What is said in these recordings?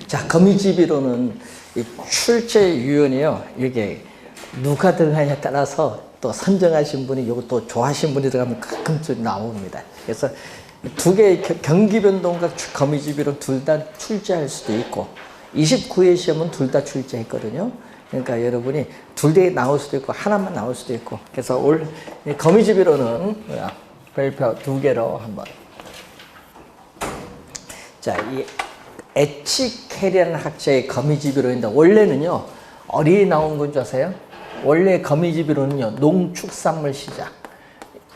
자, 거미집이로는 이 출제 유형이요. 이게 누가 들어가냐에 따라서 또 선정하신 분이 이것도 좋아하신 분이 들어가면 가끔씩 나옵니다. 그래서 두 개의 경기 변동과 거미집이론 둘 다 출제할 수도 있고 29회 시험은 둘 다 출제했거든요. 그러니까 여러분이 둘 다 나올 수도 있고 하나만 나올 수도 있고 그래서 올 거미집이론은 별표 두 개로 한번 자, 이 에치케리라는 학자의 거미집이론인데 원래는요 어디에 나온 건지 아세요? 원래 거미집이론은요 농축산물 시장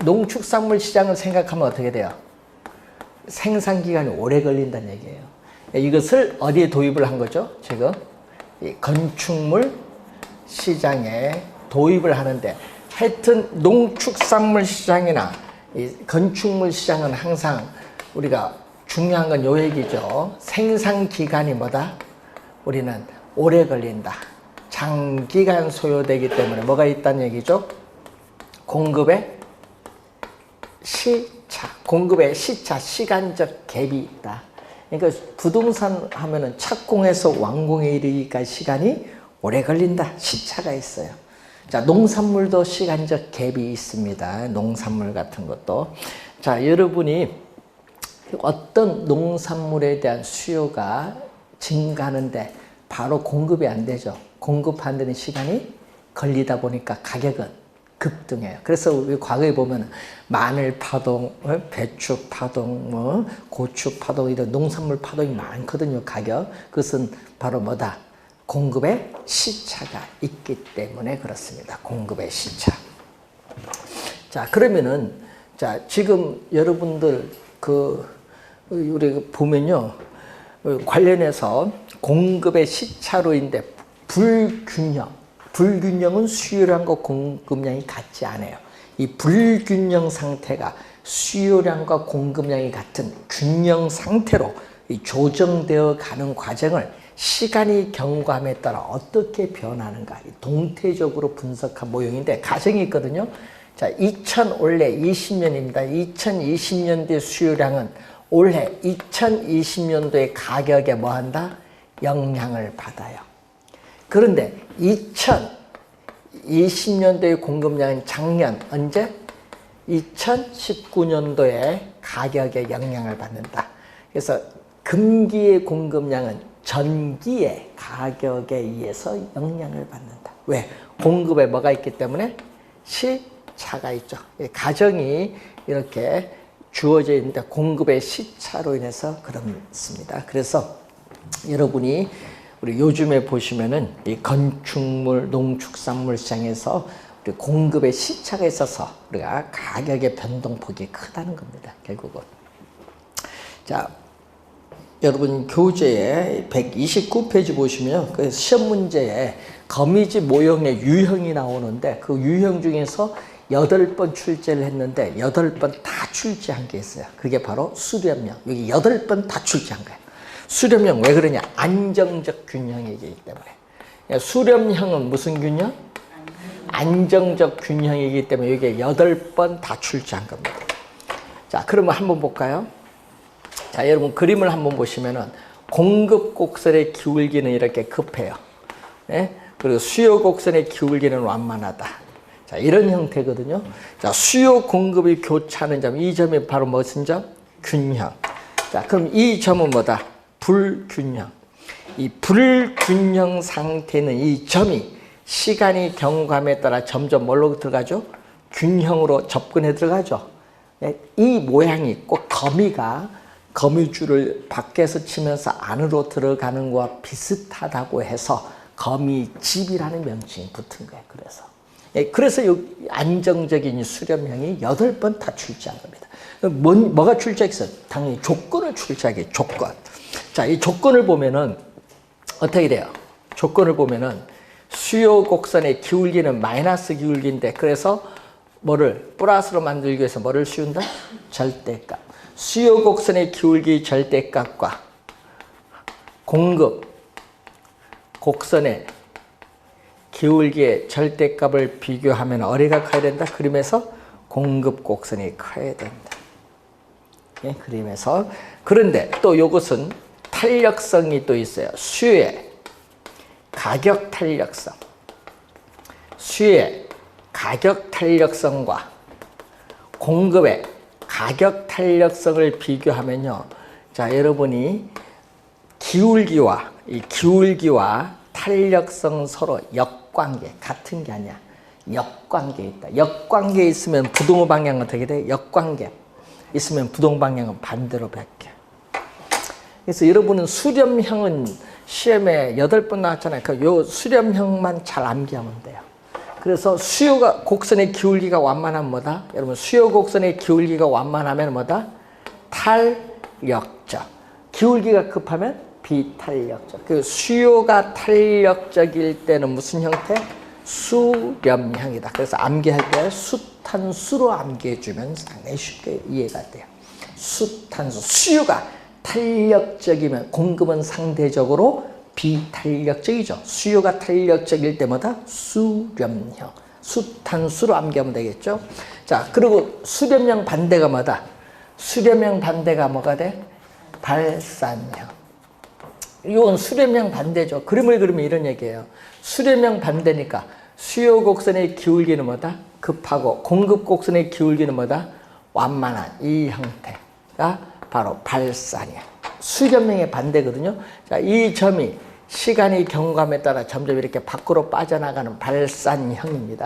농축산물 시장을 생각하면 어떻게 돼요? 생산기간이 오래 걸린다는 얘기예요. 이것을 어디에 도입을 한 거죠? 지금 이 건축물 시장에 도입을 하는데 하여튼 농축산물 시장이나 이 건축물 시장은 항상 우리가 중요한 건 요 얘기죠. 생산기간이 뭐다? 우리는 오래 걸린다. 장기간 소요되기 때문에 뭐가 있다는 얘기죠? 공급의 시차, 공급의 시차, 시간적 갭이 있다. 그러니까 부동산 하면은 착공해서 완공에 이르기까지 시간이 오래 걸린다. 시차가 있어요. 자, 농산물도 시간적 갭이 있습니다. 농산물 같은 것도. 자, 여러분이 어떤 농산물에 대한 수요가 증가하는데 바로 공급이 안 되죠. 공급 안 되는 시간이 걸리다 보니까 가격은 급등해요. 그래서 우리 과거에 보면 마늘 파동, 배추 파동, 고추 파동 이런 농산물 파동이 많거든요. 가격. 그것은 바로 뭐다? 공급의 시차가 있기 때문에 그렇습니다. 공급의 시차. 자, 그러면은 자, 지금 여러분들 우리 보면요. 관련해서 공급의 시차로 인해 불균형은 수요량과 공급량이 같지 않아요. 이 불균형 상태가 수요량과 공급량이 같은 균형 상태로 조정되어 가는 과정을 시간이 경과함에 따라 어떻게 변하는가 동태적으로 분석한 모형인데 가정이 있거든요. 자, 올해 20년입니다. 2020년도의 수요량은 올해 2020년도의 가격에 뭐한다? 영향을 받아요. 그런데 2020년도의 공급량은 작년 언제? 2019년도에 가격에 영향을 받는다. 그래서 금기의 공급량은 전기의 가격에 의해서 영향을 받는다. 왜? 공급에 뭐가 있기 때문에? 시차가 있죠. 가정이 이렇게 주어져 있는데 공급의 시차로 인해서 그렇습니다. 그래서 여러분이 우리 요즘에 보시면은 이 건축물, 농축산물 시장에서 우리 공급의 시차가 있어서 우리가 가격의 변동폭이 크다는 겁니다. 결국은. 자, 여러분 교재에 129페이지 보시면 그 시험 문제에 거미집 모형의 유형이 나오는데 그 유형 중에서 8번 출제를 했는데 8번 다 출제한 게 있어요. 그게 바로 수렴형. 여기 8번 다 출제한 거예요. 수렴형 왜 그러냐? 안정적 균형이기 때문에. 수렴형은 무슨 균형? 안정적 균형이기 때문에 이게 8번 다 출제한 겁니다. 자, 그러면 한번 볼까요? 자, 여러분 그림을 한번 보시면은 공급 곡선의 기울기는 이렇게 급해요. 네? 그리고 수요 곡선의 기울기는 완만하다. 자, 이런 형태거든요. 자, 수요 공급이 교차하는 점, 이 점이 바로 무슨 점? 균형. 자, 그럼 이 점은 뭐다? 불균형. 이 불균형 상태는 이 점이 시간이 경과함에 따라 점점 뭘로 들어가죠? 균형으로 접근해 들어가죠. 네? 이 모양이 꼭 거미줄을 밖에서 치면서 안으로 들어가는 것과 비슷하다고 해서 거미집이라는 명칭이 붙은 거예요. 그래서 이 안정적인 수렴형이 8번 다 출제한 겁니다. 뭐가 출제했어요? 당연히 조건을 출제하기 조건. 자, 이 조건을 보면은 어떻게 돼요? 조건을 보면은 수요 곡선의 기울기는 마이너스 기울기인데 그래서 뭐를 플러스로 만들기 위해서 뭐를 씌운다? 절대값. 수요 곡선의 기울기 절대값과 공급 곡선의 기울기의 절대값을 비교하면 어디가 커야 된다? 그림에서 공급 곡선이 커야 된다. 예, 그림에서. 그런데 또 이것은 탄력성이 또 있어요. 수요의 가격 탄력성. 수요의 가격 탄력성과 공급의 가격 탄력성을 비교하면요. 자, 여러분이 기울기와 탄력성 서로 역관계, 같은 게 아니야. 역관계 있다. 역관계 있으면 부동 방향은 어떻게 돼? 역관계 있으면 부동 방향은 반대로 바뀌어. 그래서 여러분은 수렴형은 시험에 8번 나왔잖아요. 요 수렴형만 잘 암기하면 돼요. 그래서 수요가 곡선의 기울기가 완만하면 뭐다? 여러분 수요 곡선의 기울기가 완만하면 뭐다? 탄력적. 기울기가 급하면 비탄력적. 그 수요가 탄력적일 때는 무슨 형태? 수렴형이다. 그래서 암기할 때 수탄수로 암기해주면 상당히 쉽게 이해가 돼요. 수탄수. 수요가 탄력적이면 공급은 상대적으로 비탄력적이죠. 수요가 탄력적일 때마다 수렴형, 수탄수로 암기하면 되겠죠. 자, 그리고 수렴형 반대가 뭐다? 수렴형 반대가 뭐가 돼? 발산형. 이건 수렴형 반대죠. 그림을 그리면 이런 얘기예요. 수렴형 반대니까 수요 곡선의 기울기는 뭐다? 급하고 공급 곡선의 기울기는 뭐다? 완만한 이 형태가 바로 발산형. 수렴형의 반대거든요. 자, 이 점이 시간이 경과함에 따라 점점 이렇게 밖으로 빠져나가는 발산형입니다.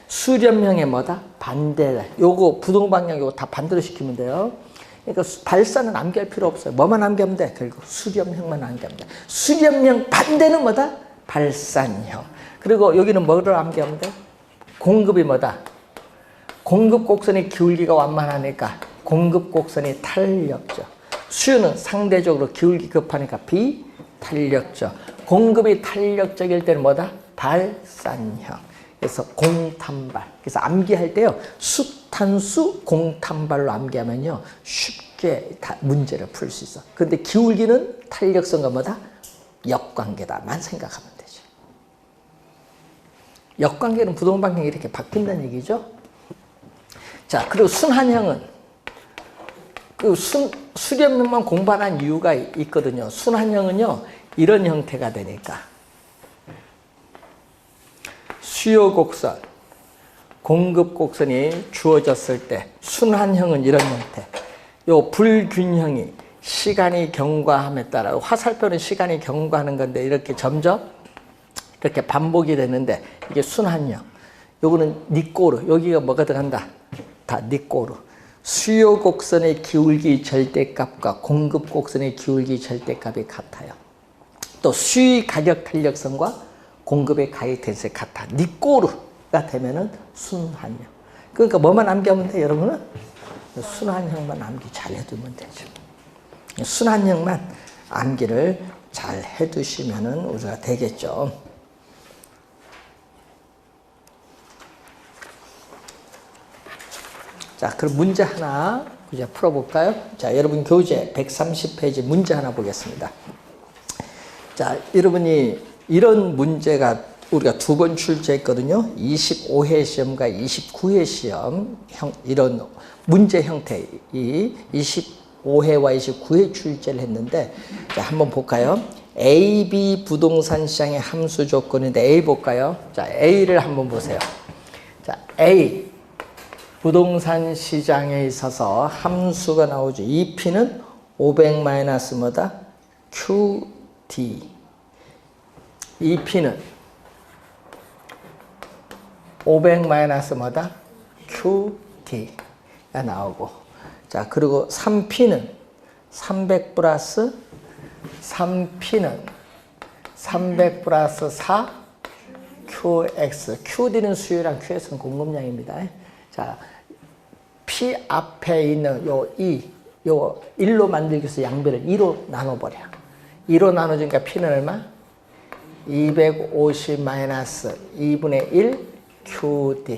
수렴형의 뭐다? 반대다. 요거 부동 방향 요거 다 반대로 시키면 돼요. 그러니까 발산은 암기할 필요 없어요. 뭐만 암기하면 돼? 결국 수렴형만 암기하면 돼. 수렴형 반대는 뭐다? 발산형. 그리고 여기는 뭐를 암기하면 돼? 공급이 뭐다? 공급 곡선의 기울기가 완만하니까 공급 곡선이 탄력적. 수요는 상대적으로 기울기 급하니까 비탄력적. 공급이 탄력적일 때는 뭐다? 발산형. 그래서 공탄발. 그래서 암기할 때요. 수탄수 공탄발로 암기하면요. 쉽게 문제를 풀 수 있어. 그런데 기울기는 탄력성과 뭐다? 역관계다만 생각하면 되죠. 역관계는 부동 방향이 이렇게 바뀐다는 얘기죠. 자, 그리고 순환형은 그 수렴형만 공부한 이유가 있거든요. 순환형은요, 이런 형태가 되니까. 수요 곡선, 공급 곡선이 주어졌을 때, 순환형은 이런 형태. 요 불균형이 시간이 경과함에 따라, 화살표는 시간이 경과하는 건데, 이렇게 점점 이렇게 반복이 되는데, 이게 순환형. 요거는 니꼬르, 여기가 뭐가 들어간다? 다 니꼬르. 수요 곡선의 기울기 절대값과 공급 곡선의 기울기 절대값이 같아요. 또 수의 가격 탄력성과 공급의 가격 탄력성이 같아. 니꼬르가 되면은 순환형. 그러니까 뭐만 암기하면 돼, 여러분은? 순환형만 암기 잘 해두면 되죠. 순환형만 암기를 잘 해두시면은 우리가 되겠죠. 자, 그럼 문제 하나 이제 풀어볼까요? 자, 여러분 교재 130페이지 문제 하나 보겠습니다. 자, 여러분이 이런 문제가 우리가 2번 출제했거든요. 25회 시험과 29회 시험 이런 문제 형태, 이 25회와 29회 출제를 했는데, 자, 한번 볼까요? A, B 부동산 시장의 함수 조건인데 A 볼까요? 자, A를 한번 보세요. 자, A 부동산 시장에 있어서 함수가 나오죠. 2P는 500 마이너스 뭐다? QD. 2P는 500 마이너스 뭐다? QD가 나오고. 자, 그리고 3P는 300 플러스 3P는 300 플러스 4 QX. QD는 수요랑 QS는 공급량입니다. 자, P 앞에 있는 요 2, 요 1로 만들기 위해서 양변을 2로 나눠버려. 2로 나눠주니까 P는 얼마? 250 마이너스 2분의 1 QD.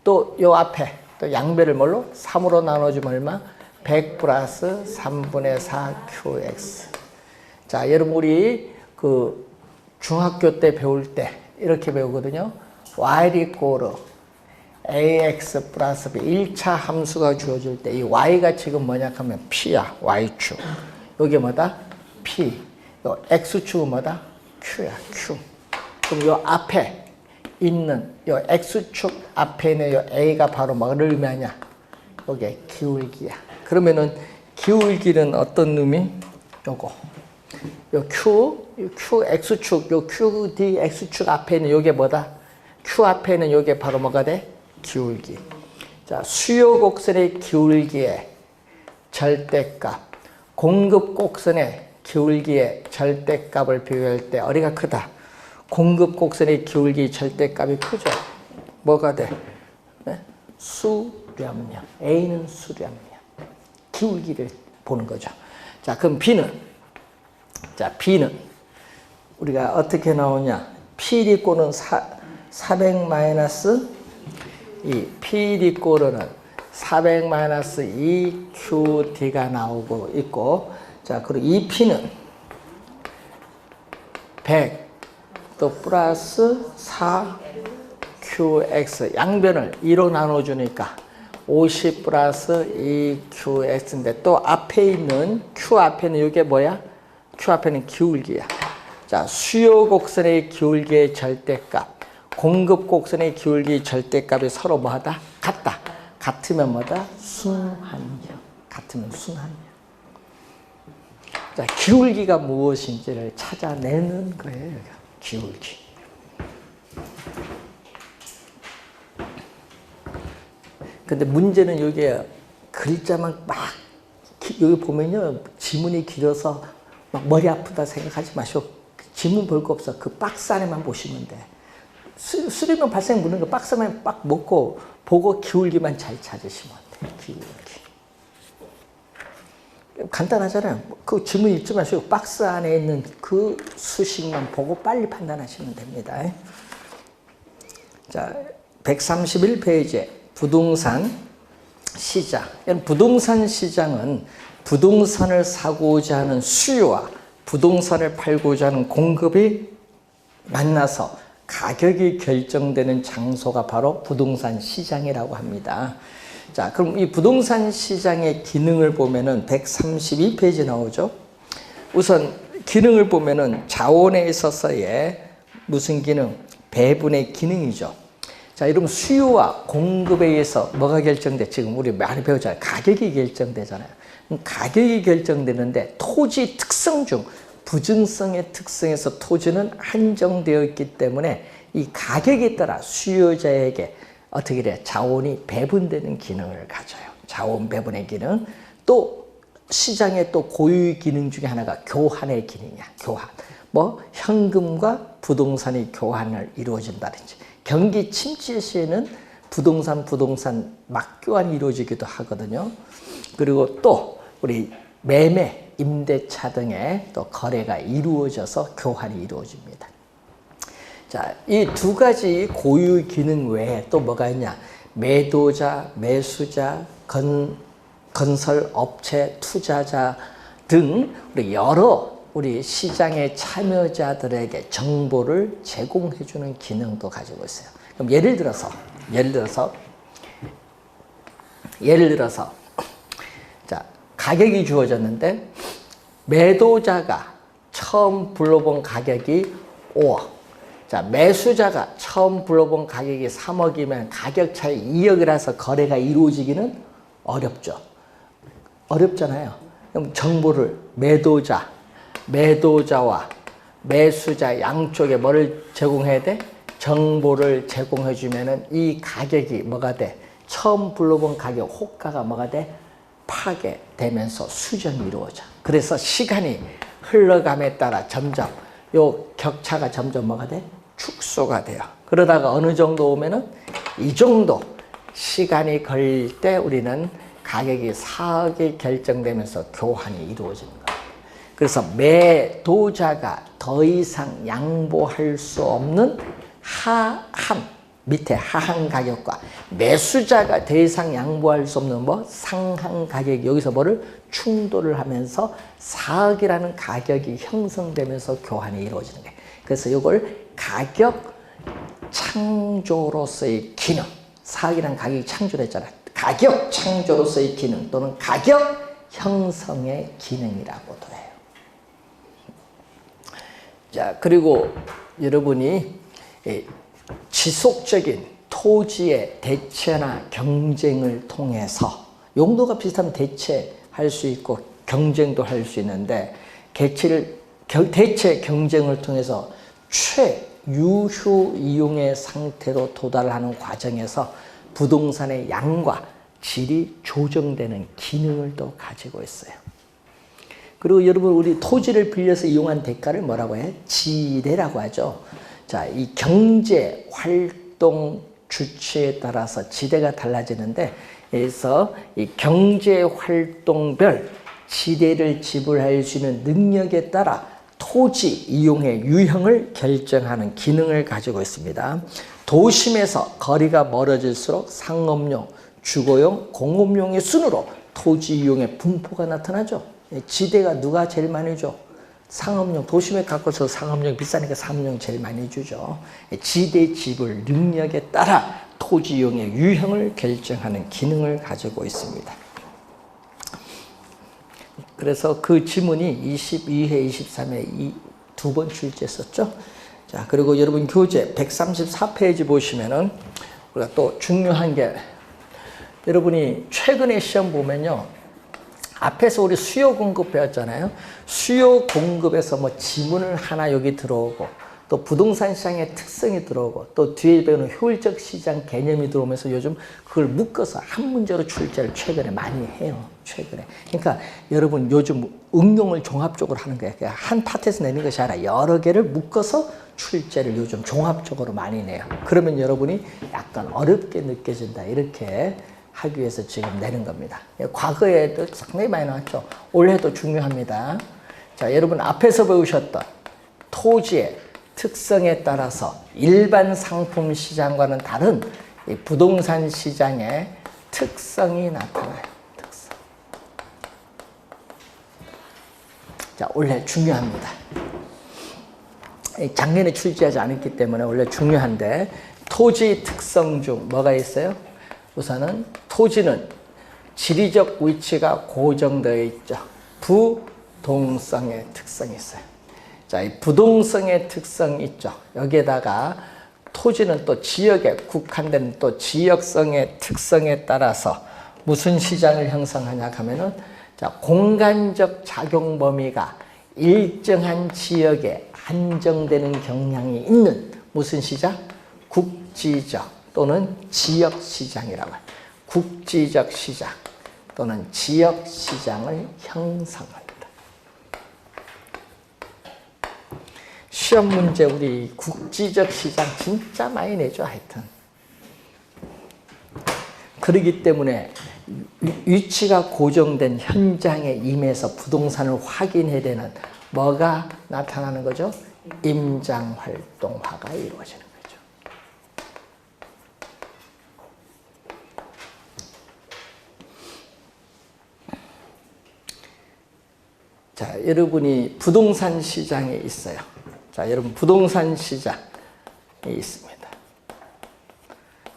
또 요 앞에 또 양변을 뭘로? 3으로 나눠주면 얼마? 100 플러스 3분의 4 QX. 자, 여러분 우리 그 중학교 때 배울 때 이렇게 배우거든요. Y 이꼬르 AX 플러스 B 1차 함수가 주어질 때 이 Y가 지금 뭐냐 하면 P야. Y축. 이게 뭐다? P. 요 X축은 뭐다? Q야, Q. 그럼 요 앞에 있는 요 X축 앞에 있는 요 A가 바로 뭐를 의미하냐? 요게 기울기야. 그러면은 기울기는 어떤 의미? 요거. 요 Q X축, 요 QD X축 앞에 있는 요게 뭐다? Q 앞에 있는 요게 바로 뭐가 돼? 기울기. 자, 수요 곡선의 기울기의 절대값, 공급 곡선의 기울기의 절대값을 비교할 때 어디가 크다? 공급 곡선의 기울기 절대값이 크죠. 뭐가 돼? 네? 수렴량. A는 수렴량. 기울기를 보는 거죠. 자, 그럼 B는? 자, B는 우리가 어떻게 나오냐? P리꼬는 400 마이너스 이 P리꼬는 400 마이너스 2QD가 나오고 있고, 자, 그리고 이 P는 100 또 플러스 4QX 양변을 2로 나눠주니까 50 플러스 2QX인데 또 앞에 있는 Q 앞에는 이게 뭐야? Q 앞에는 기울기야. 자, 수요 곡선의 기울기의 절대값, 공급 곡선의 기울기 절대값이 서로 뭐하다? 같다. 같으면 뭐다? 순환력. 같으면 순환력. 자, 기울기가 무엇인지를 찾아내는 거예요. 기울기. 근데 문제는 여기에 글자만 막 여기 보면요, 지문이 길어서 막 머리 아프다 생각하지 마시고 지문 볼 거 없어. 그 박스 안에만 보시면 돼. 수리면 발생 묻는 거 박스만 빡 먹고 보고 기울기만 잘 찾으시면 돼. 기울기. 간단하잖아요. 그 지문 읽지 마시고 박스 안에 있는 그 수식만 보고 빨리 판단하시면 됩니다. 자, 131페이지에 부동산 시장. 부동산 시장은 부동산을 사고자 하는 수요와 부동산을 팔고자 하는 공급이 만나서 가격이 결정되는 장소가 바로 부동산 시장이라고 합니다. 자, 그럼 이 부동산 시장의 기능을 보면은 132페이지 나오죠. 우선 기능을 보면은 자원에 있어서의 무슨 기능? 배분의 기능이죠. 자, 이러면 수요와 공급에 의해서 뭐가 결정돼? 지금 우리 많이 배우잖아요. 가격이 결정되잖아요. 가격이 결정되는데 토지 특성 중 부증성의 특성에서 토지는 한정되어 있기 때문에 이 가격에 따라 수요자에게 어떻게 돼? 자원이 배분되는 기능을 가져요. 자원 배분의 기능. 또 시장의 또 고유의 기능 중에 하나가 교환의 기능이야. 교환. 뭐 현금과 부동산이 교환을 이루어진다든지, 경기 침체 시에는 부동산 맞교환이 이루어지기도 하거든요. 그리고 또 우리 매매, 임대차 등의 또 거래가 이루어져서 교환이 이루어집니다. 자, 이 두 가지 고유 기능 외에 또 뭐가 있냐? 매도자, 매수자, 건설업체, 투자자 등 우리 시장의 참여자들에게 정보를 제공해주는 기능도 가지고 있어요. 그럼 예를 들어서 자, 가격이 주어졌는데 매도자가 처음 불러본 가격이 5억. 자, 매수자가 처음 불러본 가격이 3억이면 가격 차이 2억이라서 거래가 이루어지기는 어렵죠. 어렵잖아요. 그럼 정보를 매도자와 매수자 양쪽에 뭐를 제공해야 돼? 정보를 제공해 주면은 이 가격이 뭐가 돼? 처음 불러본 가격 호가가 뭐가 돼? 파괴되면서 수정이 이루어져. 그래서 시간이 흘러감에 따라 점점 요 격차가 점점 뭐가 돼? 축소가 돼요. 그러다가 어느 정도 오면은 이 정도 시간이 걸릴 때 우리는 가격이 4억이 결정되면서 교환이 이루어지는 거예요. 그래서 매도자가 더 이상 양보할 수 없는 밑에 하한 가격과 매수자가 더 이상 양보할 수 없는 상한 가격이 여기서 뭐를 충돌을 하면서 4억이라는 가격이 형성되면서 교환이 이루어지는 거예요. 그래서 이걸 가격 창조로서의 기능, 4억이라는 가격이 창조됐잖아요. 가격 창조로서의 기능, 또는 가격 형성의 기능이라고도 해요. 자, 그리고 여러분이 지속적인 토지의 대체나 경쟁을 통해서 용도가 비슷하면 대체할 수 있고 경쟁도 할 수 있는데 대체 경쟁을 통해서 최유효 이용의 상태로 도달하는 과정에서 부동산의 양과 질이 조정되는 기능을 또 가지고 있어요. 그리고 여러분 우리 토지를 빌려서 이용한 대가를 뭐라고 해요? 지대라고 하죠. 자, 이 경제 활동 주체에 따라서 지대가 달라지는데 그래서 이 경제 활동별 지대를 지불할 수 있는 능력에 따라 토지 이용의 유형을 결정하는 기능을 가지고 있습니다. 도심에서 거리가 멀어질수록 상업용, 주거용, 공업용의 순으로 토지 이용의 분포가 나타나죠. 지대가 누가 제일 많이 줘? 상업용, 도심에 가까워서 상업용 비싸니까 상업용 제일 많이 주죠. 지대 지불 능력에 따라 토지 이용의 유형을 결정하는 기능을 가지고 있습니다. 그래서 그 지문이 22회, 23회 두 번 출제했었죠. 자, 그리고 여러분 교재 134페이지 보시면은 우리가 또 중요한 게 여러분이 최근에 시험 보면요. 앞에서 우리 수요 공급 배웠잖아요. 수요 공급에서 뭐 지문을 하나 여기 들어오고 또 부동산 시장의 특성이 들어오고 또 뒤에 배우는 효율적 시장 개념이 들어오면서 요즘 그걸 묶어서 한 문제로 출제를 최근에 많이 해요. 최근에. 그러니까 여러분 요즘 응용을 종합적으로 하는 거예요. 그러니까 한 파트에서 내는 것이 아니라 여러 개를 묶어서 출제를 요즘 종합적으로 많이 내요. 그러면 여러분이 약간 어렵게 느껴진다. 이렇게 하기 위해서 지금 내는 겁니다. 과거에도 상당히 많이 나왔죠. 올해도 중요합니다. 자, 여러분 앞에서 배우셨던 토지의 특성에 따라서 일반 상품 시장과는 다른 이 부동산 시장의 특성이 나타나요. 특성. 자, 원래 중요합니다. 작년에 출제하지 않았기 때문에 원래 중요한데 토지 특성 중 뭐가 있어요? 우선은 토지는 지리적 위치가 고정되어 있죠. 부동성의 특성이 있어요. 자, 이 부동성의 특성이 있죠. 여기에다가 토지는 또 지역에 국한된 또 지역성의 특성에 따라서 무슨 시장을 형성하냐 하면은 자, 공간적 작용 범위가 일정한 지역에 한정되는 경향이 있는 무슨 시장? 국지적 또는 지역 시장이라고 해요. 국지적 시장 또는 지역 시장을 형성합니다. 시험 문제 우리 국지적 시장 진짜 많이 내죠, 하여튼. 그렇기 때문에 위치가 고정된 현장에 임해서 부동산을 확인해야 되는 뭐가 나타나는 거죠? 임장 활동화가 이루어지는 거죠. 자, 여러분이 부동산 시장에 있어요. 자, 여러분 부동산 시장이 있습니다.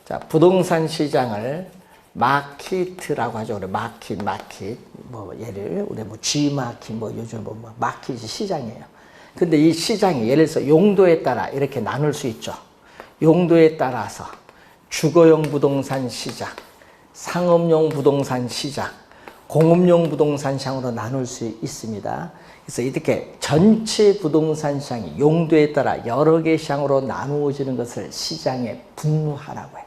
자, 부동산 시장을 마켓이라고 하죠. 우리 마켓. 뭐 예를 우리 뭐 G마켓 뭐 요즘 뭐 마켓이 시장이에요. 근데 이 시장이 예를 들어서 용도에 따라 이렇게 나눌 수 있죠. 용도에 따라서 주거용 부동산 시장, 상업용 부동산 시장, 공업용 부동산 시장으로 나눌 수 있습니다. 그래서 이렇게 전체 부동산 시장이 용도에 따라 여러 개 시장으로 나누어지는 것을 시장의 분류하라고 해요.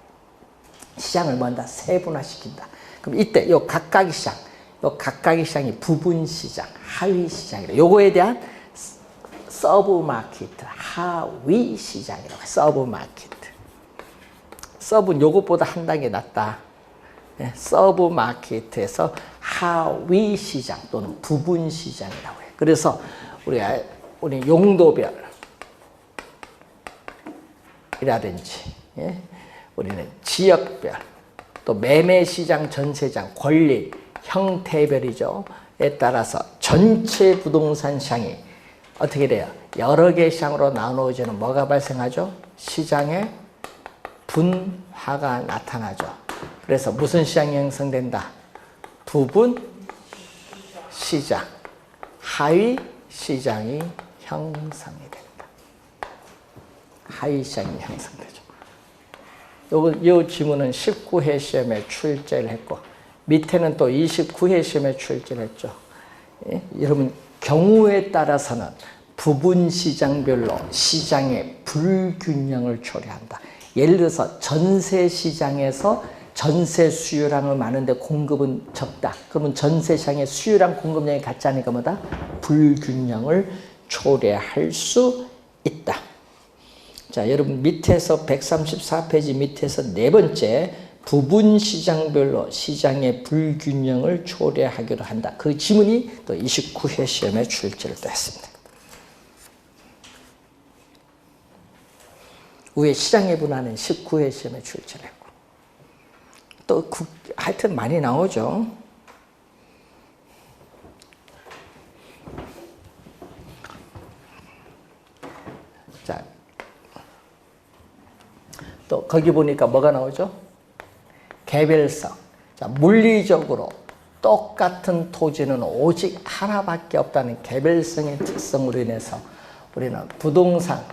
시장을 뭔다 세분화시킨다. 그럼 이때 요 각각의 시장이 부분 시장, 하위 시장이라. 요거에 대한 서브 마켓, 하위 시장이라고 해요. 서브 마켓. 서브는 요것보다 한 단계 낫다. 네, 서브 마켓에서 하위 시장 또는 부분 시장이라고 해요. 그래서 우리 용도별 이라든지 예? 우리는 지역별 또 매매시장 전세장 권리 형태별이죠. 에 따라서 전체 부동산 시장이 어떻게 돼요? 여러 개 시장으로 나누어지는 뭐가 발생하죠? 시장의 분화가 나타나죠. 그래서 무슨 시장이 형성된다? 부분 시장, 하위 시장이 형성이 된다. 하위 시장이 형성되죠. 이 지문은 19회 시험에 출제를 했고 밑에는 또 29회 시험에 출제를 했죠. 예? 여러분 경우에 따라서는 부분 시장별로 시장의 불균형을 초래한다. 예를 들어서 전세 시장에서 전세 수요량을 많은데 공급은 적다. 그러면 전세 시장의 수요량 공급량이 같지 않으니까 뭐다? 불균형을 초래할 수 있다. 자, 여러분 밑에서 134페이지 밑에서 네 번째 부분 시장별로 시장의 불균형을 초래하기로 한다. 그 지문이 또 29회 시험에 출제를 또 했습니다. 위에 시장의 분화는 19회 시험에 출제를 했고 또 하여튼 많이 나오죠. 자, 또 거기 보니까 뭐가 나오죠? 개별성. 자, 물리적으로 똑같은 토지는 오직 하나밖에 없다는 개별성의 특성으로 인해서 우리는 부동산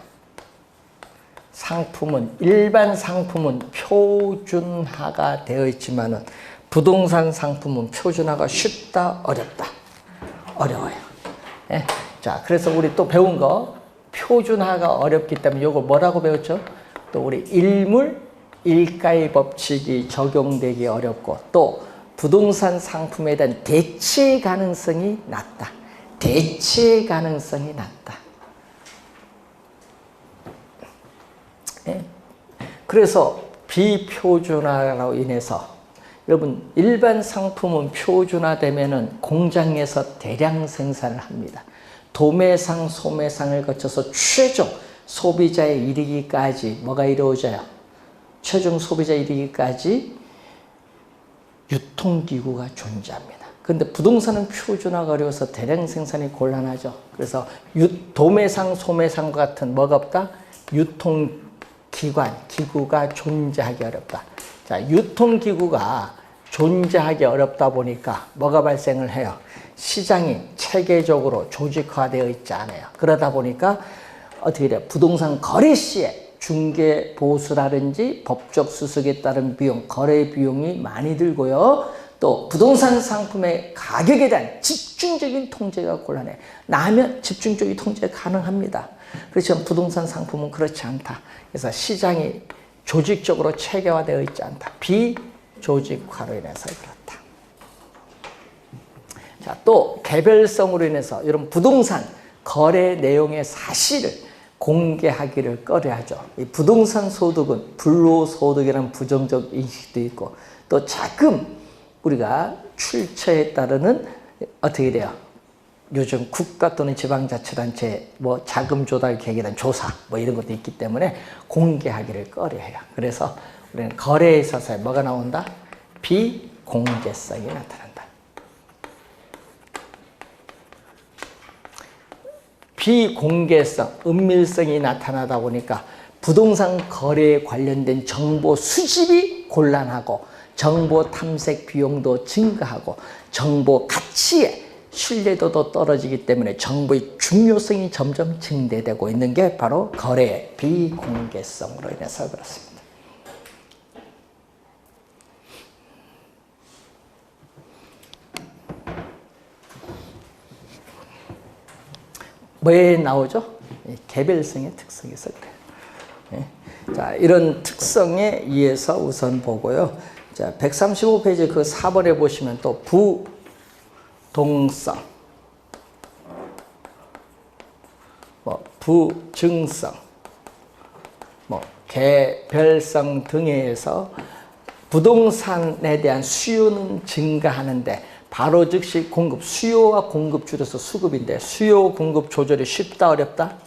상품은 일반 상품은 표준화가 되어 있지만은 부동산 상품은 표준화가 쉽다 어렵다? 어려워요. 예? 자, 그래서 우리 또 배운 거 표준화가 어렵기 때문에 이거 뭐라고 배웠죠? 또 우리 일물 일가의 법칙이 적용되기 어렵고 또 부동산 상품에 대한 대체 가능성이 낮다. 대체 가능성이 낮다. 예? 그래서 비표준화로 인해서 여러분 일반 상품은 표준화되면은 공장에서 대량 생산을 합니다. 도매상, 소매상을 거쳐서 최종 소비자에 이르기까지 뭐가 이루어져요? 최종 소비자에 이르기까지 유통기구가 존재합니다. 그런데 부동산은 표준화가 어려워서 대량 생산이 곤란하죠. 그래서 도매상, 소매상과 같은 뭐가 없다? 유통기관, 기구가 존재하기 어렵다. 자, 유통기구가 존재하기 어렵다 보니까 뭐가 발생을 해요? 시장이 체계적으로 조직화되어 있지 않아요. 그러다 보니까 어떻게 돼요? 부동산 거래 시에 중개 보수라든지 법적 수수에 따른 비용, 거래 비용이 많이 들고요. 또 부동산 상품의 가격에 대한 집중적인 통제가 곤란해. 나면 집중적인 통제 가능합니다. 그렇지만 부동산 상품은 그렇지 않다. 그래서 시장이 조직적으로 체계화되어 있지 않다. 비조직화로 인해서 그렇다. 자, 또 개별성으로 인해서 여러분 부동산 거래 내용의 사실을 공개하기를 꺼려하죠. 이 부동산 소득은 불로소득이라는 부정적 인식도 있고 또 자금 우리가 출처에 따르는 어떻게 돼요? 요즘 국가 또는 지방자치단체 뭐 자금 조달 계획에 대한 조사 뭐 이런 것도 있기 때문에 공개하기를 꺼려해요. 그래서 우리는 거래에 있어서 뭐가 나온다? 비공개성이 나타난다. 비공개성, 은밀성이 나타나다 보니까 부동산 거래에 관련된 정보 수집이 곤란하고 정보 탐색 비용도 증가하고 정보 가치의 신뢰도도 떨어지기 때문에 정보의 중요성이 점점 증대되고 있는 게 바로 거래의 비공개성으로 인해서 그렇습니다. 뭐에 나오죠? 개별성의 특성에서 그래요. 자, 이런 특성에 의해서 우선 보고요. 자, 135페이지 그 4번에 보시면 또 부동성, 뭐 부증성, 뭐 개별성 등에 의해서 부동산에 대한 수요는 증가하는데 바로 즉시 공급, 수요와 공급 줄여서 수급인데 수요 공급 조절이 쉽다 어렵다?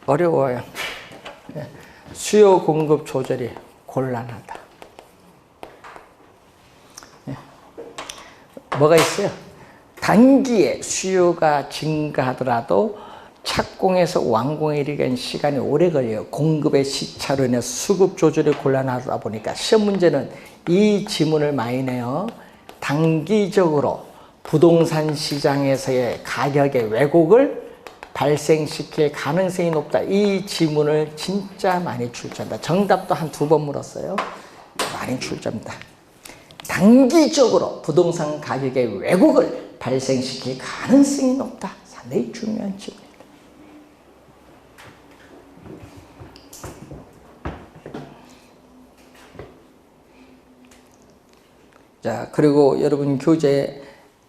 어려워요. 수요 공급 조절이 곤란하다. 뭐가 있어요? 단기에 수요가 증가하더라도 착공에서 완공에 이르기엔 시간이 오래 걸려요. 공급의 시차로 인해 수급 조절이 곤란하다 보니까 시험 문제는 이 지문을 많이 내요. 단기적으로 부동산 시장에서의 가격의 왜곡을 발생시킬 가능성이 높다. 이 지문을 진짜 많이 출제한다. 정답도 한 2번 물었어요. 많이 출제합니다. 단기적으로 부동산 가격의 왜곡을 발생시킬 가능성이 높다. 상당히 중요한 지문입니다. 자, 그리고 여러분 교재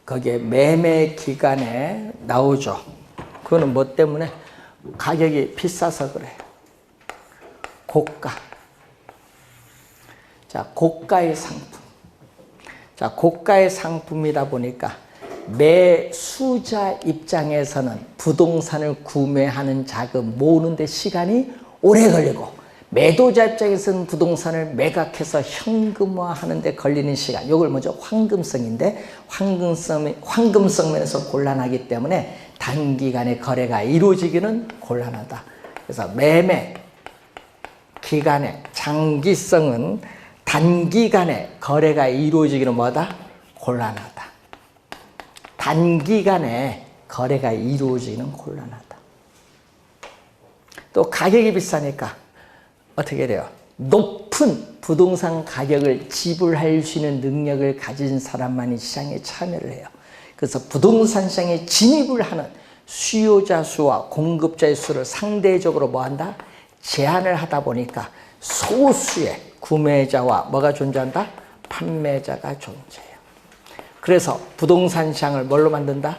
거기에 매매 기간에 나오죠. 그거는 뭐 때문에? 가격이 비싸서 그래요. 고가. 자, 고가의 상품. 자, 고가의 상품이다 보니까 매수자 입장에서는 부동산을 구매하는 자금 모으는데 시간이 오래 걸리고, 매도자 입장에서는 부동산을 매각해서 현금화하는 데 걸리는 시간, 이걸 뭐죠? 황금성인데, 황금성 면에서 곤란하기 때문에 단기간에 거래가 이루어지기는 곤란하다. 그래서 매매 기간의 장기성은 단기간에 거래가 이루어지기는 뭐다? 곤란하다. 단기간에 거래가 이루어지기는 곤란하다. 또 가격이 비싸니까 어떻게 돼요? 높은 부동산 가격을 지불할 수 있는 능력을 가진 사람만이 시장에 참여를 해요. 그래서 부동산 시장에 진입을 하는 수요자 수와 공급자의 수를 상대적으로 뭐한다? 제한을 하다 보니까 소수의 구매자와 뭐가 존재한다? 판매자가 존재해요. 그래서 부동산 시장을 뭘로 만든다?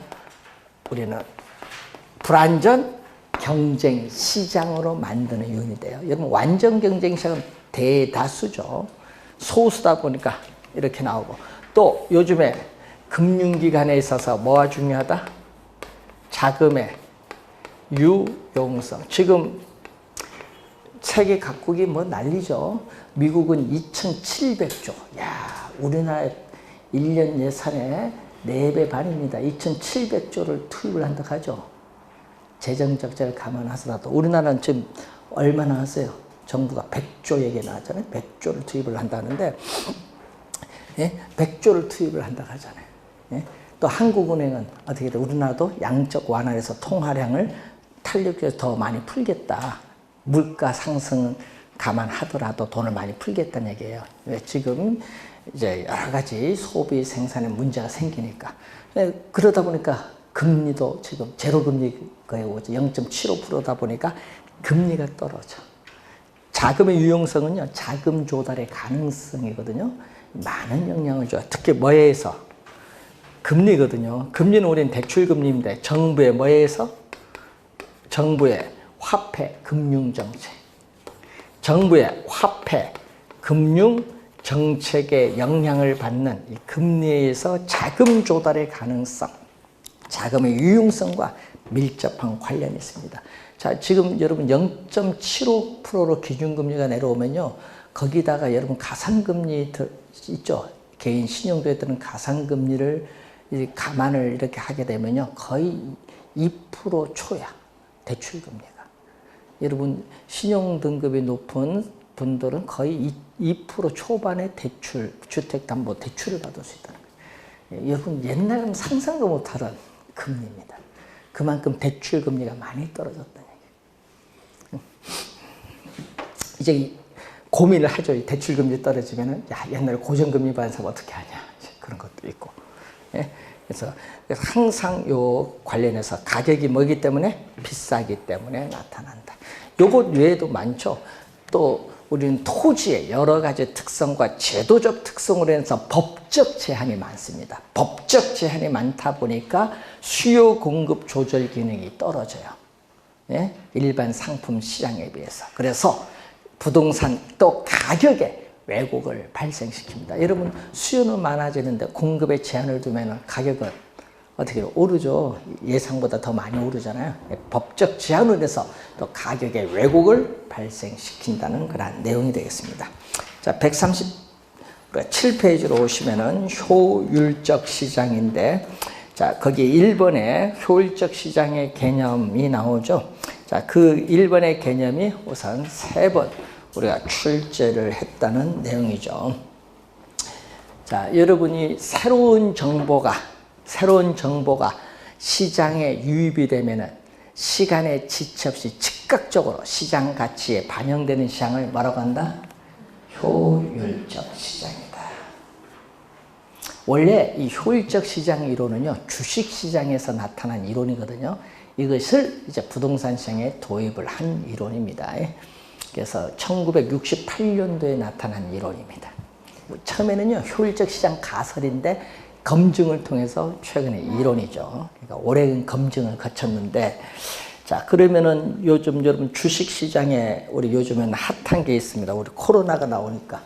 우리는 불완전 경쟁 시장으로 만드는 요인이 돼요. 여러분, 완전 경쟁 시장은 대다수죠. 소수다 보니까 이렇게 나오고, 또 요즘에 금융기관에 있어서 뭐가 중요하다? 자금의 유용성. 지금 세계 각국이 뭐 난리죠. 미국은 2,700조. 야, 우리나라 1년 예산의 4배 반입니다. 2,700조를 투입을 한다 하죠. 재정 적자를 감안하더라도 우리나라는 지금 얼마나 하세요? 정부가 100조 얘기 나왔잖아요. 100조를 투입을 한다는데, 예? 100조를 투입을 한다 하잖아요. 예? 또 한국은행은 어떻게 돼? 우리나라도 양적 완화해서 통화량을 탄력해서 더 많이 풀겠다. 물가 상승은 감안하더라도 돈을 많이 풀겠다는 얘기예요. 지금 이제 여러 가지 소비 생산에 문제가 생기니까. 그러다 보니까 금리도 지금 제로금리 거의 오죠. 0.75%다 보니까 금리가 떨어져. 자금의 유용성은요, 자금 조달의 가능성이거든요. 많은 영향을 줘요. 특히 뭐에 의해서? 금리거든요. 금리는 우리는 대출금리인데, 정부의 뭐에 의해서? 정부의 화폐 금융정책. 정부의 화폐 금융 정책에 영향을 받는 이 금리에 의해서 자금 조달의 가능성, 자금의 유용성과 밀접한 관련이 있습니다. 자, 지금 여러분 0.75%로 기준금리가 내려오면요, 거기다가 여러분 가상금리 있죠. 개인 신용도에 드는 가상금리를 감안을 이렇게 하게 되면요, 거의 2% 초야, 대출금리가. 여러분 신용등급이 높은 분들은 거의 2% 초반의 대출, 주택담보 대출을 받을 수 있다는 거예요. 여러분 옛날에는 상상도 못하던 금리입니다. 그만큼 대출금리가 많이 떨어졌다는 얘기예요. 이제 고민을 하죠. 대출금리 떨어지면은, 야, 옛날에 고정금리 받은 사람 어떻게 하냐, 그런 것도 있고. 예? 그래서 항상 요 관련해서 가격이 뭐기 때문에? 비싸기 때문에 나타난다. 요것 외에도 많죠. 또 우리는 토지의 여러 가지 특성과 제도적 특성으로 해서 법적 제한이 많습니다. 법적 제한이 많다 보니까 수요 공급 조절 기능이 떨어져요. 예? 일반 상품 시장에 비해서. 그래서 부동산 또 가격에 왜곡을 발생시킵니다. 여러분, 수요는 많아지는데 공급에 제한을 두면 가격은 어떻게 오르죠? 예상보다 더 많이 오르잖아요. 법적 제한으로 해서 또 가격의 왜곡을 발생시킨다는 그런 내용이 되겠습니다. 자, 137페이지로 오시면은 효율적 시장인데, 자, 거기 1번에 효율적 시장의 개념이 나오죠. 자, 그 1번의 개념이 우선 3번 우리가 출제를 했다는 내용이죠. 자, 여러분이 새로운 정보가 시장에 유입이 되면은 시간의 지체 없이 즉각적으로 시장 가치에 반영되는 시장을 뭐라고 한다? 효율적 시장이다. 원래 이 효율적 시장 이론은요, 주식 시장에서 나타난 이론이거든요. 이것을 이제 부동산 시장에 도입을 한 이론입니다. 그래서 1968년도에 나타난 이론입니다. 처음에는요, 효율적 시장 가설인데 검증을 통해서 최근에 이론이죠. 그러니까 오랜 검증을 거쳤는데, 자, 그러면은 요즘 여러분 주식 시장에 우리 요즘엔 핫한 게 있습니다. 우리 코로나가 나오니까.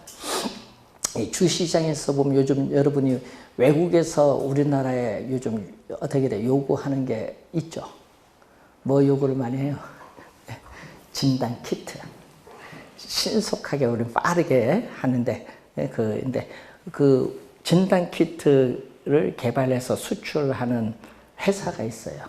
이 주시장에서 보면 요즘 여러분이 외국에서 우리나라에 요즘 어떻게 돼? 요구하는 게 있죠. 뭐 요구를 많이 해요? 진단 키트. 신속하게 우리 빠르게 하는데, 근데 그 진단 키트를 개발해서 수출하는 회사가 있어요.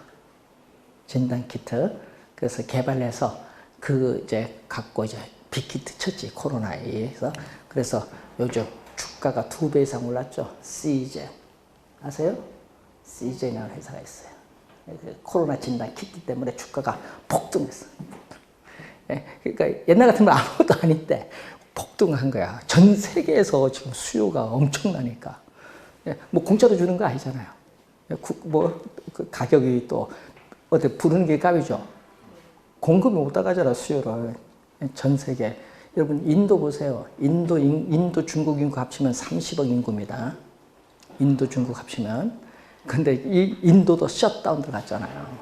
진단 키트. 그래서 개발해서 그 이제 갖고 이제 빅히트 쳤지, 코로나에 의해서. 그래서 요즘 주가가 2배 이상 올랐죠. 시젠. 아세요? 시젠이라는 회사가 있어요. 코로나 진단 키트 때문에 주가가 폭등했어요. 그러니까 옛날 같으면 아무것도 아닌데 폭등한 거야. 전 세계에서 지금 수요가 엄청나니까. 뭐 공짜로 주는 거 아니잖아요. 뭐 그 가격이 또 어디 부르는 게 값이죠. 공급이 못 따가잖아, 수요를. 전 세계. 여러분 인도 보세요. 인도 중국 인구 합치면 30억 인구입니다. 인도 중국 합치면. 근데 이 인도도 셧다운 들어갔잖아요.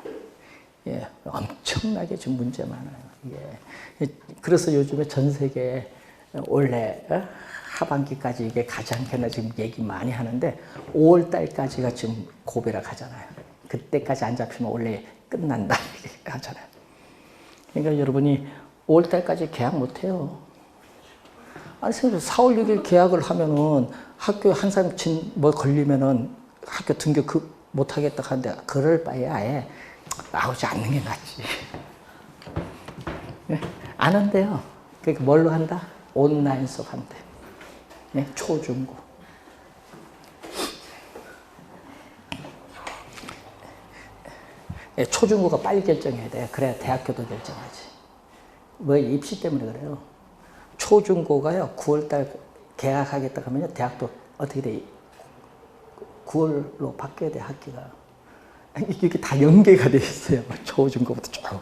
예, 엄청나게 지금 문제 많아요. 예. 그래서 요즘에 전 세계에 원래 하반기까지 이게 가지 않겠나 지금 얘기 많이 하는데 5월 달까지가 지금 고비락 하잖아요. 그때까지 안 잡히면 원래 끝난다 이렇게 하잖아요. 그러니까 여러분이 5월 달까지 계약 못 해요. 아니, 4월 6일 계약을 하면은 학교 한 사람 뭐 걸리면은 학교 등교 못 하겠다 하는데 그럴 바에 아예 나오지 않는 게 낫지. 안 한대요. 그러니까 뭘로 한다? 온라인 수업 한대. 네, 초중고. 네, 초중고가 빨리 결정해야 돼. 그래야 대학교도 결정하지. 뭐 입시 때문에 그래요. 초중고가요, 9월달 개학하겠다 하면요, 대학도 어떻게 돼? 9월로 바뀌어야 돼, 학기가. 이게 다 연계가 돼 있어요. 초중고부터 쭉.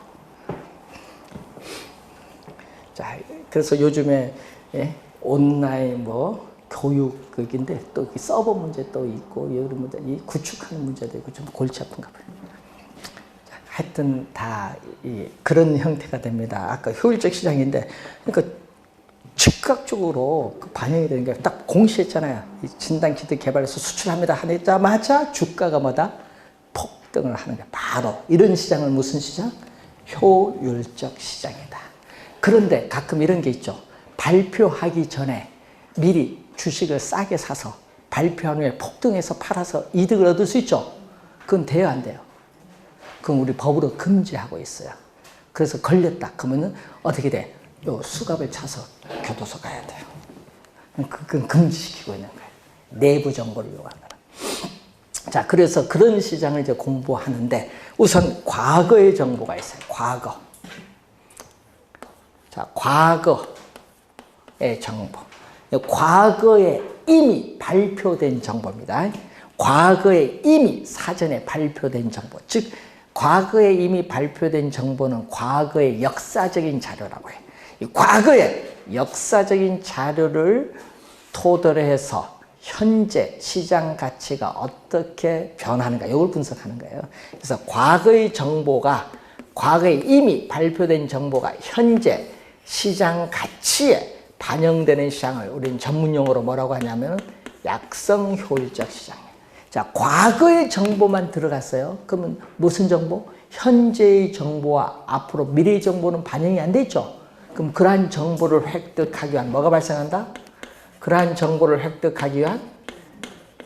자, 그래서 요즘에 온라인 뭐 교육인데 또 서버 문제 또 있고 여러 문제, 이 구축하는 문제도 있고 좀 골치 아픈가 봐요. 자, 하여튼 다 그런 형태가 됩니다. 아까 효율적 시장인데, 그러니까 즉각적으로 반영이 되는 게 딱 공시했잖아요. 이 진단 키트 개발해서 수출합니다 하자마자 주가가 뭐다? 폭등을 하는 거야. 바로 이런 시장을 무슨 시장? 효율적 시장이다. 그런데 가끔 이런 게 있죠. 발표하기 전에 미리 주식을 싸게 사서 발표한 후에 폭등해서 팔아서 이득을 얻을 수 있죠. 그건 돼요, 안 돼요? 그건 우리 법으로 금지하고 있어요. 그래서 걸렸다 그러면은 어떻게 돼? 요 수갑을 차서 교도소 가야 돼요. 그건 금지시키고 있는 거예요. 내부 정보를 요구하는 거예요. 자, 그래서 그런 시장을 이제 공부하는데 우선 과거의 정보가 있어요. 과거. 자, 과거의 정보. 과거에 이미 발표된 정보입니다. 과거에 이미 사전에 발표된 정보. 즉, 과거에 이미 발표된 정보는 과거의 역사적인 자료라고 해요. 이 과거의 역사적인 자료를 토대로 해서 현재 시장 가치가 어떻게 변하는가, 이걸 분석하는 거예요. 그래서 과거의 정보가, 과거에 이미 발표된 정보가 현재 시장 가치에 반영되는 시장을 우리는 전문 용어로 뭐라고 하냐면 약성 효율적 시장이에요. 자, 과거의 정보만 들어갔어요. 그러면 무슨 정보? 현재의 정보와 앞으로 미래의 정보는 반영이 안 돼 있죠. 그럼 그러한 정보를 획득하기 위한 뭐가 발생한다? 그러한 정보를 획득하기 위한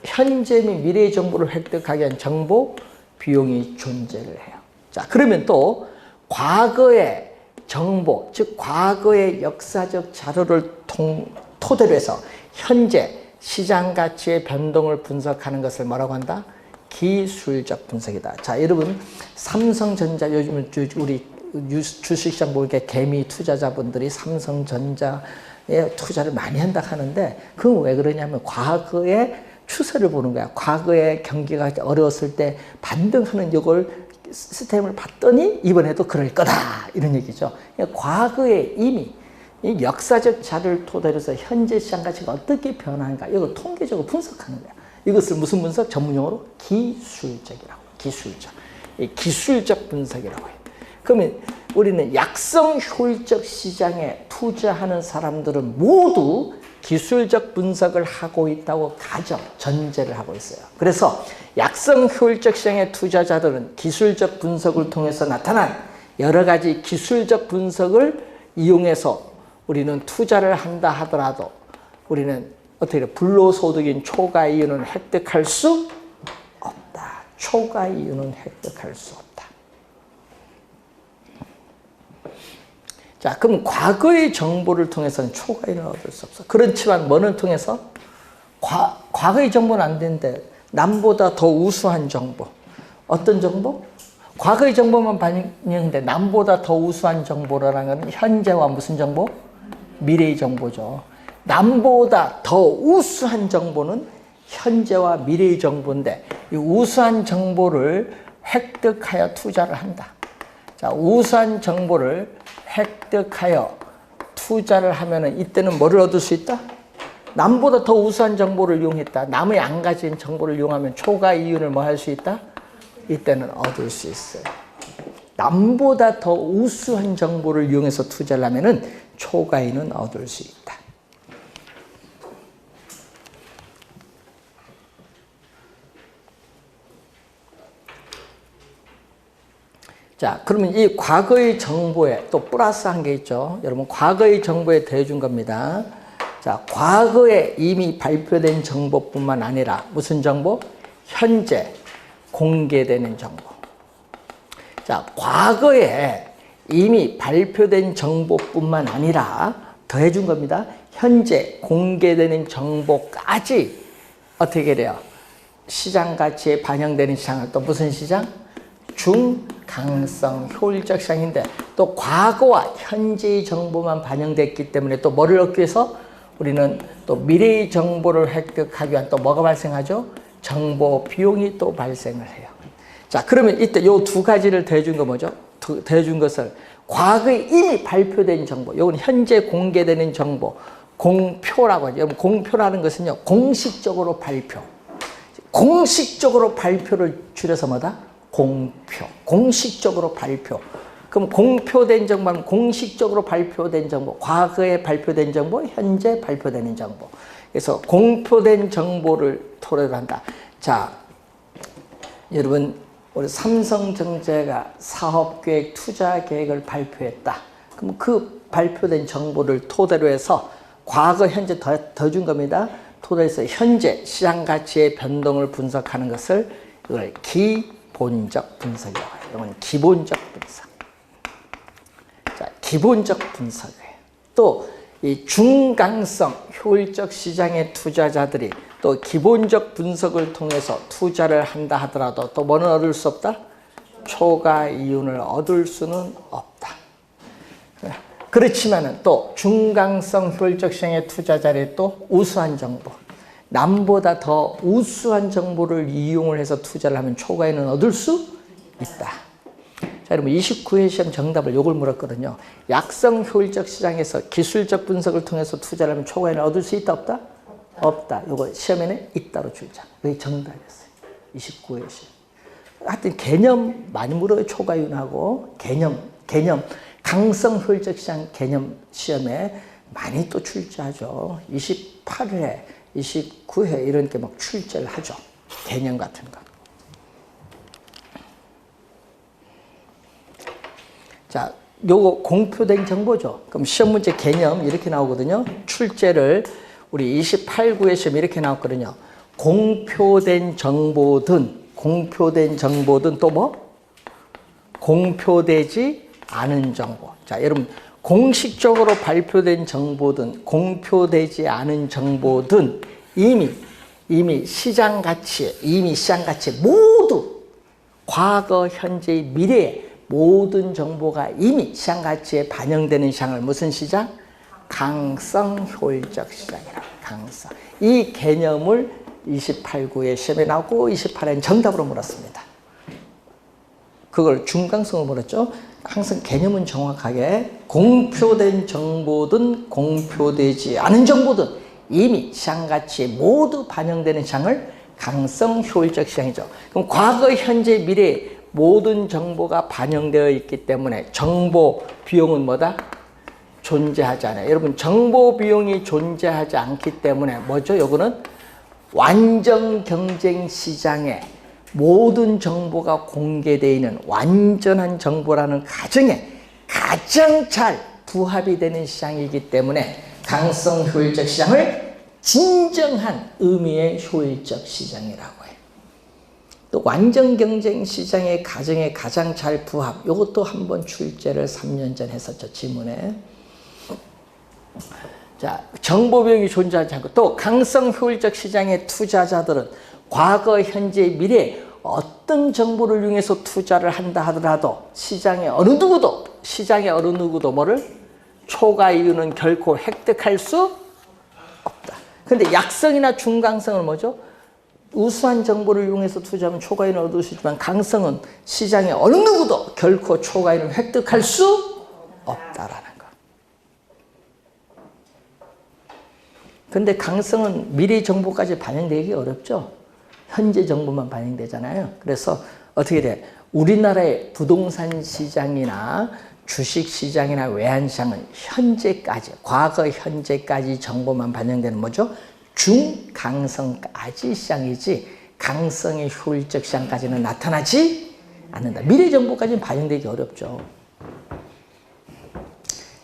현재 및 미래의 정보를 획득하기 위한 정보 비용이 존재를 해요. 자, 그러면 또 과거의 정보, 즉 과거의 역사적 자료를 토대로 해서 현재 시장 가치의 변동을 분석하는 것을 뭐라고 한다? 기술적 분석이다. 자, 여러분 삼성전자 요즘 우리 주식시장 보니까 개미 투자자분들이 삼성전자에 투자를 많이 한다 하는데 그건 왜 그러냐면 과거의 추세를 보는 거야. 과거에 경기가 어려웠을 때 반등하는 이걸 시스템을 봤더니 이번에도 그럴 거다 이런 얘기죠. 과거에 이미 이 역사적 자료를 토대로 해서 현재 시장 가치가 어떻게 변하는가 이걸 통계적으로 분석하는 거야. 이것을 무슨 분석? 전문용어로 기술적이라고. 기술적. 이 기술적 분석이라고 해요. 그러면 우리는 약성 효율적 시장에 투자하는 사람들은 모두 기술적 분석을 하고 있다고 전제를 하고 있어요. 그래서 약성 효율적 시장의 투자자들은 기술적 분석을 통해서 나타난 여러 가지 기술적 분석을 이용해서 우리는 투자를 한다 하더라도 우리는 어떻게 돼? 불로소득인 초과 이윤은 획득할 수 없다. 초과 이윤은 획득할 수 없다. 자, 그럼 과거의 정보를 통해서는 초과 이윤을 얻을 수 없어. 그렇지만 뭐를 통해서? 과거의 정보는 안 되는데 남보다 더 우수한 정보. 어떤 정보? 과거의 정보만 반영인데 남보다 더 우수한 정보라는 건 현재와 무슨 정보? 미래의 정보죠. 남보다 더 우수한 정보는 현재와 미래의 정보인데 이 우수한 정보를 획득하여 투자를 한다. 자, 우수한 정보를 획득하여 투자를 하면은 이때는 뭐를 얻을 수 있다? 남보다 더 우수한 정보를 이용했다. 남이 안 가진 정보를 이용하면 초과 이윤을 뭐 할 수 있다? 이때는 얻을 수 있어요. 남보다 더 우수한 정보를 이용해서 투자를 하면은 초과 이윤은 얻을 수 있다. 자, 그러면 이 과거의 정보에 또 플러스 한 게 있죠. 여러분, 과거의 정보에 더해준 겁니다. 자, 과거에 이미 발표된 정보뿐만 아니라 무슨 정보? 현재 공개되는 정보. 자, 과거에 이미 발표된 정보뿐만 아니라 더해준 겁니다. 현재 공개되는 정보까지 어떻게 돼요? 시장 가치에 반영되는 시장은 또 무슨 시장? 중강성 효율적 시장인데 또 과거와 현재의 정보만 반영됐기 때문에 또 뭐를 얻기 위해서 우리는 또 미래의 정보를 획득하기 위한 또 뭐가 발생하죠? 정보 비용이 또 발생을 해요. 자, 그러면 이때 요 두 가지를 더해준 거 뭐죠? 더해준 것을 과거에 이미 발표된 정보, 요건 현재 공개되는 정보, 공표라고 하죠. 공표라는 것은요, 공식적으로 발표. 공식적으로 발표를 줄여서 뭐다? 공표. 공식적으로 발표. 그럼 공표된 정보는 공식적으로 발표된 정보, 과거에 발표된 정보, 현재 발표되는 정보. 그래서 공표된 정보를 토대로 한다. 자, 여러분, 우리 삼성전자가 사업계획, 투자계획을 발표했다. 그럼 그 발표된 정보를 토대로 해서 과거, 현재 더 준 겁니다. 토대로 해서 현재 시장 가치의 변동을 분석하는 것을 이걸 기본적 분석이라고 해요. 이건 기본적 분석. 자, 기본적 분석이에요. 또 이 중강성 효율적 시장의 투자자들이 또 기본적 분석을 통해서 투자를 한다 하더라도 또 뭐는 얻을 수 없다? 초과 이윤을 얻을 수는 없다. 그렇지만은 또 중강성 효율적 시장의 투자자들이 또 우수한 정보, 남보다 더 우수한 정보를 이용을 해서 투자를 하면 초과 이윤을 얻을 수 있다. 자, 여러분 29회 시험 정답을 요걸 물었거든요. 약성 효율적 시장에서 기술적 분석을 통해서 투자를 하면 초과 이윤을 얻을 수 있다 없다? 없다. 요거 시험에는 있다로 줄자. 그게 정답이었어요. 29회 시험. 하여튼 개념 많이 물어요. 초과 이윤하고 개념 강성 효율적 시장 개념 시험에 많이 또 출제하죠. 28회, 29회 이런 게 막 출제를 하죠. 개념 같은 거. 자, 요거 공표된 정보죠. 그럼 시험 문제 개념 이렇게 나오거든요. 출제를 우리 28구의 시험 이렇게 나왔거든요. 공표된 정보든 또 뭐? 공표되지 않은 정보. 자, 여러분 공식적으로 발표된 정보든 공표되지 않은 정보든 이미 이미 시장 가치, 모두 과거, 현재, 미래의 모든 정보가 이미 시장 가치에 반영되는 시장을 무슨 시장? 강성 효율적 시장이라고. 강성. 이 개념을 28구에 시험에 나오고 28회는 정답으로 물었습니다. 그걸 중강성으로 물었죠. 항상 개념은 정확하게 공표된 정보든 공표되지 않은 정보든 이미 시장 가치에 모두 반영되는 시장을 강성 효율적 시장이죠. 그럼 과거, 현재, 미래 모든 정보가 반영되어 있기 때문에 정보 비용은 뭐다? 존재하지 않아요. 여러분, 정보 비용이 존재하지 않기 때문에 뭐죠? 요거는 완전 경쟁 시장에 모든 정보가 공개되어 있는 완전한 정보라는 가정에 가장 잘 부합이 되는 시장이기 때문에 강성 효율적 시장을 진정한 의미의 효율적 시장이라고 해요. 또 완전 경쟁 시장의 가정에 가장 잘 부합, 이것도 한번 출제를 3년 전 했었죠, 지문에. 자, 정보 비용이 존재하지 않고 또 강성 효율적 시장의 투자자들은 과거, 현재, 미래 어떤 정보를 이용해서 투자를 한다 하더라도 시장의 어느 누구도 뭐를 초과 이윤은 결코 획득할 수 없다. 근데 약성이나 중강성은 뭐죠? 우수한 정보를 이용해서 투자하면 초과 이윤을 얻을 수 있지만 강성은 시장의 어느 누구도 결코 초과 이윤을 획득할 수 없다라는 거. 근데 강성은 미래 정보까지 반영되기 어렵죠. 현재 정보만 반영되잖아요. 그래서 어떻게 돼? 우리나라의 부동산 시장이나 주식 시장이나 외환 시장은 현재까지, 과거 현재까지 정보만 반영되는 뭐죠? 중강성까지 시장이지 강성의 효율적 시장까지는 나타나지 않는다. 미래 정보까지는 반영되기 어렵죠.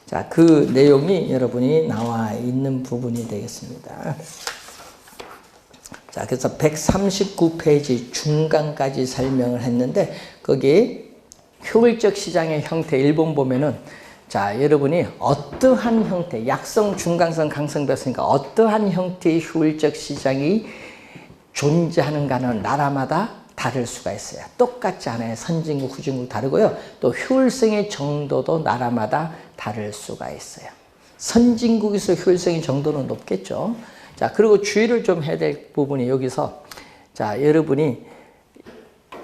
자, 그 내용이 여러분이 나와 있는 부분이 되겠습니다. 자, 그래서 139페이지 중간까지 설명을 했는데 거기 효율적 시장의 형태 1번 보면은 자, 여러분이 어떠한 형태, 약성, 중강성, 강성 배웠으니까 어떠한 형태의 효율적 시장이 존재하는가는 나라마다 다를 수가 있어요. 똑같지 않아요. 선진국, 후진국 다르고요. 또 효율성의 정도도 나라마다 다를 수가 있어요. 선진국에서 효율성의 정도는 높겠죠. 자, 그리고 주의를 좀 해야 될 부분이 여기서 자, 여러분이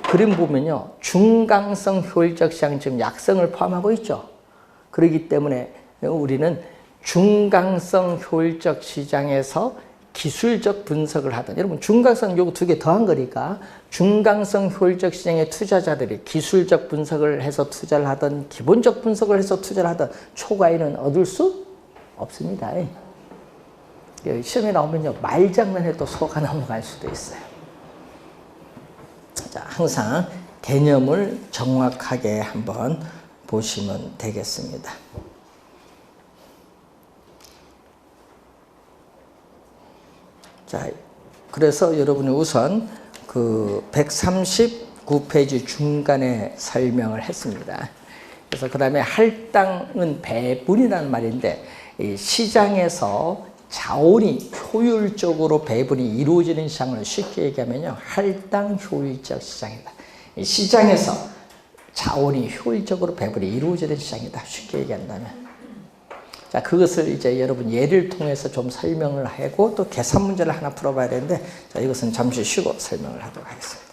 그림 보면요. 중강성 효율적 시장 지금 약성을 포함하고 있죠. 그렇기 때문에 우리는 중강성 효율적 시장에서 기술적 분석을 하던 여러분 중강성 요거 두 개 더한 거니까 중강성 효율적 시장의 투자자들이 기술적 분석을 해서 투자를 하던 기본적 분석을 해서 투자를 하던 초과이는 얻을 수 없습니다. 시험에 나오면요 말장난해도 속아 넘어갈 수도 있어요. 자, 항상 개념을 정확하게 한번 보시면 되겠습니다. 자, 그래서 여러분이 우선 그 139페이지 중간에 설명을 했습니다. 그래서 그 다음에 할당은 배분이라는 말인데 이 시장에서 자원이 효율적으로 배분이 이루어지는 시장을 쉽게 얘기하면요 할당 효율적 시장이다. 이 시장에서 자원이 효율적으로 배분이 이루어지는 시장이다. 쉽게 얘기한다면. 자, 그것을 이제 여러분 예를 통해서 좀 설명을 하고 또 계산 문제를 하나 풀어봐야 되는데 자, 이것은 잠시 쉬고 설명을 하도록 하겠습니다.